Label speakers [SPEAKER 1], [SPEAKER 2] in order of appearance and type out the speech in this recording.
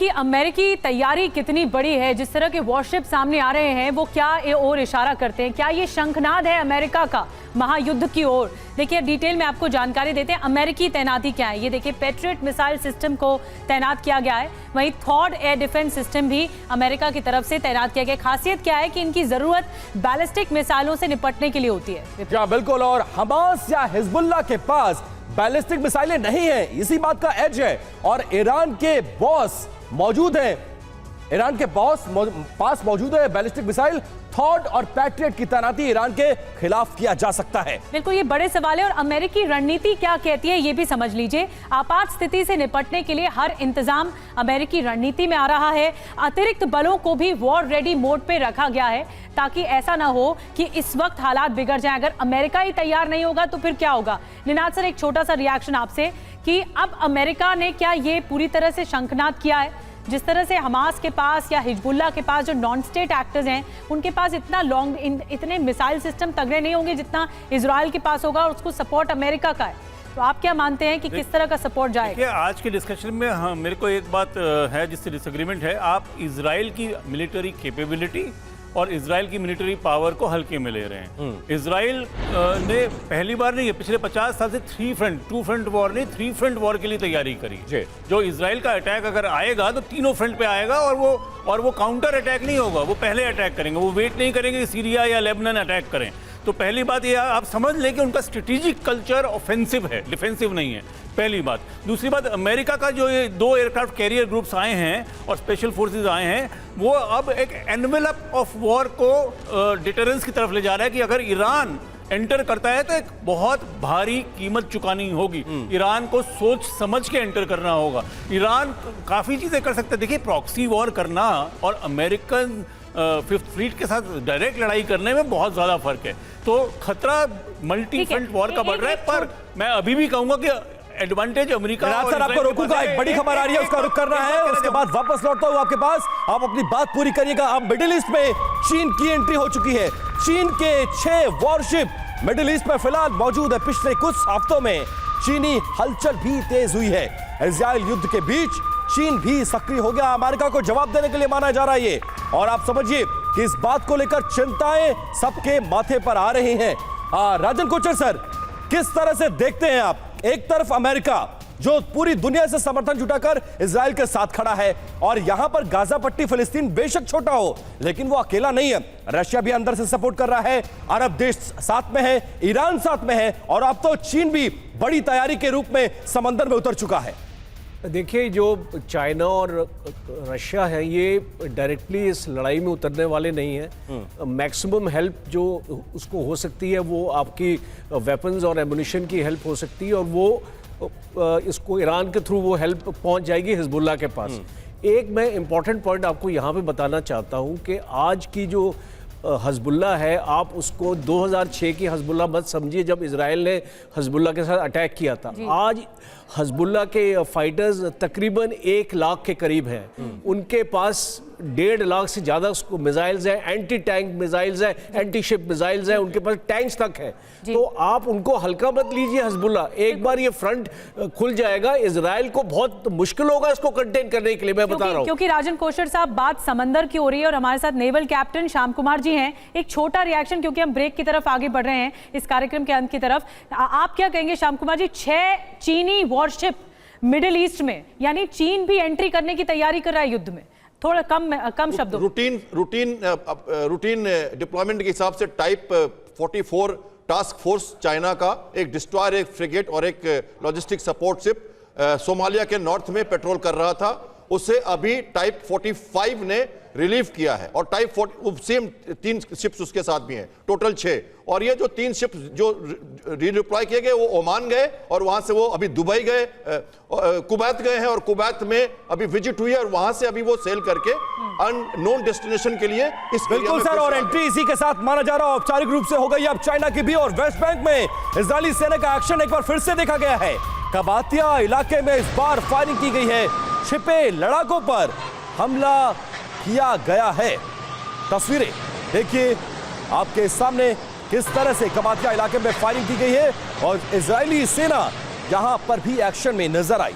[SPEAKER 1] कि अमेरिकी तैयारी कितनी बड़ी है, जिस तरह के वॉरशिप सामने आ रहे हैं वो क्या और इशारा करते हैं? क्या ये शंखनाद है अमेरिका का महायुद्ध की ओर? देखिए डिटेल में आपको जानकारी देते हैं अमेरिकी तैनाती क्या है। ये देखिए पैट्रियट मिसाइल सिस्टम को तैनात किया गया है, वहीं थॉड एयर डिफेंस सिस्टम भी अमेरिका की तरफ से तैनात किया गया। खासियत क्या है कि इनकी जरूरत बैलिस्टिक मिसाइलों से निपटने के लिए होती है।
[SPEAKER 2] क्या बिल्कुल, और हमास या हिजबुल्लाह के पास बैलिस्टिक मिसाइलें नहीं है, इसी बात का एज है। और ईरान के बॉस मौजूद हैं, ईरान के बॉस पास मौजूद है बैलिस्टिक मिसाइल। थॉड और पैट्रियट की तैनाती ईरान के खिलाफ किया जा सकता है।
[SPEAKER 1] बिल्कुल, ये बड़े सवाल है। और अमेरिकी रणनीति क्या कहती है ये भी समझ लीजिए। आपात स्थिति से निपटने के लिए हर इंतजाम अमेरिकी रणनीति में आ रहा है। अतिरिक्त बलों को भी वॉर रेडी मोड पे रखा गया है ताकि ऐसा ना हो कि इस वक्त हालात बिगड़ जाएं। अगर अमेरिका ही तैयार नहीं होगा तो फिर क्या होगा? निनाद सर, एक छोटा सा रिएक्शन आपसे कि अब अमेरिका ने क्या ये पूरी तरह से शंखनाद किया है? जिस तरह से हमास के पास या हिजबुल्लाह के पास जो नॉन स्टेट एक्टर्स हैं उनके पास इतना इतने मिसाइल सिस्टम तगड़े नहीं होंगे जितना इजराइल के पास होगा, और उसको सपोर्ट अमेरिका का है। तो आप क्या मानते हैं कि किस तरह का सपोर्ट जाएगा?
[SPEAKER 3] आज के डिस्कशन में मेरे को एक बात है जिससे डिसएग्रीमेंट है। आप इजराइल की मिलिट्री कैपेबिलिटी और इजराइल की मिलिट्री पावर को हल्के में ले रहे हैं। इजराइल ने पहली बार नहीं है, पिछले 50 साल से टू फ्रंट वॉर नहीं, 3 फ्रंट वॉर के लिए तैयारी करी। जो इजराइल का अटैक अगर आएगा तो तीनों फ्रंट पे आएगा, और वो काउंटर अटैक नहीं होगा, वो पहले अटैक करेंगे। वो वेट नहीं करेंगे कि सीरिया या लेबनान अटैक करें। तो पहली बात ये आप समझ लें कि उनका स्ट्रेटेजिक कल्चर ऑफेंसिव है, डिफेंसिव नहीं है, पहली बात। दूसरी बात, अमेरिका का जो ये 2 एयरक्राफ्ट कैरियर ग्रुप्स आए हैं और स्पेशल फोर्सेस आए हैं, वो अब एक एनवेलप ऑफ वॉर को डिटरेंस की तरफ ले जा रहा है कि अगर ईरान एंटर करता है तो एक बहुत भारी कीमत चुकानी होगी। ईरान को सोच समझ के एंटर करना होगा। ईरान काफ़ी चीज़ें कर सकता है। देखिए, प्रॉक्सी वॉर करना और अमेरिकन 5th फ्लीट के साथ डायरेक्ट लड़ाई करने में बहुत ज़्यादा फर्क है। तो खतरा मल्टी फ्रंट वॉर का बढ़ रहा है, पर मैं अभी भी कहूँगा कि एडवांटेज अमेरिका।
[SPEAKER 2] सर, आपको रोकूंगा, एक बड़ी खबर आ रही है, उसका रुख करना है, उसके बाद वापस लौटता हूं आपके पास। आप अपनी बात पूरी करिएगा। अब मिडिल ईस्ट में चीन की एंट्री हो चुकी है। चीन के 6 वॉरशिप मिडिल ईस्ट में फिलहाल मौजूद है। पिछले कुछ हफ्तों में चीनी हलचल भी तेज हुई है। इजराइल युद्ध के बीच चीन भी सक्रिय हो गया, अमेरिका को जवाब देने के लिए माना जा रहा है ये। और आप समझिए कि इस बात को लेकर चिंताएं सबके माथे पर आ रही हैं। राजन कोचर सर, किस तरह से देखते हैं आप? एक तरफ अमेरिका जो पूरी दुनिया से समर्थन जुटाकर इजराइल के साथ खड़ा है, और यहां पर गाजा पट्टी फिलिस्तीन बेशक छोटा हो लेकिन वो अकेला नहीं है। रशिया भी अंदर से सपोर्ट कर रहा है, अरब देश साथ में है, ईरान साथ में है, और अब तो चीन भी बड़ी तैयारी के रूप में समंदर में उतर चुका है।
[SPEAKER 4] देखिए, जो चाइना और रशिया है ये डायरेक्टली इस लड़ाई में उतरने वाले नहीं हैं। मैक्सिमम हेल्प जो उसको हो सकती है वो आपकी वेपन्स और एमुनिशन की हेल्प हो सकती है, और वो इसको ईरान के थ्रू वो हेल्प पहुंच जाएगी हिजबुल्लाह के पास। एक मैं इंपॉर्टेंट पॉइंट आपको यहाँ पे बताना चाहता हूँ कि आज की जो हिजबुल्लाह है, आप उसको 2006 की हिजबुल्लाह मत समझिए जब इजराइल ने हिजबुल्लाह के साथ अटैक किया था। आज हिजबुल्लाह के फाइटर्स तकरीबन 1 लाख के करीब हैं। उनके पास 1.5 लाख से ज़्यादा उसको मिसाइल्स हैं, एंटी टैंक मिसाइल्स हैं, एंटी शिप मिसाइल्स हैं, उनके पास टैंक्स तक हैं। तो आप उनको हल्का मत लीजिए हिजबुल्लाह। एक बार ये फ्रंट खुल जाएगा, इजराइल को बहुत मुश्किल होगा इसको कंटेन करने के लिए, मैं बता रहा हूँ।
[SPEAKER 1] क्योंकि राजन कोशर साहब, बात समंदर की हो रही है और हमारे साथ नेवल कैप्टन श्याम कुमार जी हैं। एक छोटा रिएक्शन, क्योंकि हम ब्रेक की तरफ आगे बढ़ रहे हैं इस कार्यक्रम के अंत की तरफ। आप क्या कहेंगे श्याम कुमार जी? 6 चीनी वॉरशिप मिडिल ईस्ट में, यानी चीन भी एंट्री करने की तैयारी कर रहा है युद्ध में। थोड़ा कम शब्दों।
[SPEAKER 5] रूटीन डिप्लॉयमेंट के हिसाब से टाइप 44 टास्क फोर्स चाइना का, एक डिस्ट्रॉयर, एक फ्रिगेट और एक लॉजिस्टिक सपोर्ट शिप सोमालिया के नॉर्थ में पेट्रोल कर रहा था। उसे अभी टाइप 45 ने रिलीव किया है, और टाइप 40 सेम 3 शिप्स उसके साथ भी हैं, टोटल 6। और ये जो 3 शिप्स जो रिडिप्लॉय किए गए वो ओमान गए, और वहां से वो अभी दुबई गए, कुवैत गए हैं, और कुवैत में अभी विजिट हुई है, और वहां से अभी वो सेल करके अननोन डेस्टिनेशन के लिए इस
[SPEAKER 2] बिल्कुल सर। और एंट्री इसी के साथ माना जा रहा है, औपचारिक रूप से हो गई अब चाइना की भी। और वेस्ट बैंक में इजरायली सेना का एक्शन एक बार फिर से देखा गया है। कबातिया इलाके में इस बार फायरिंग की गई है, छिपे लड़ाकों पर हमला किया गया है। तस्वीरें देखिए आपके सामने, किस तरह से कबातिया इलाके में फायरिंग की गई है, और इजरायली सेना यहां पर भी एक्शन में नजर आई।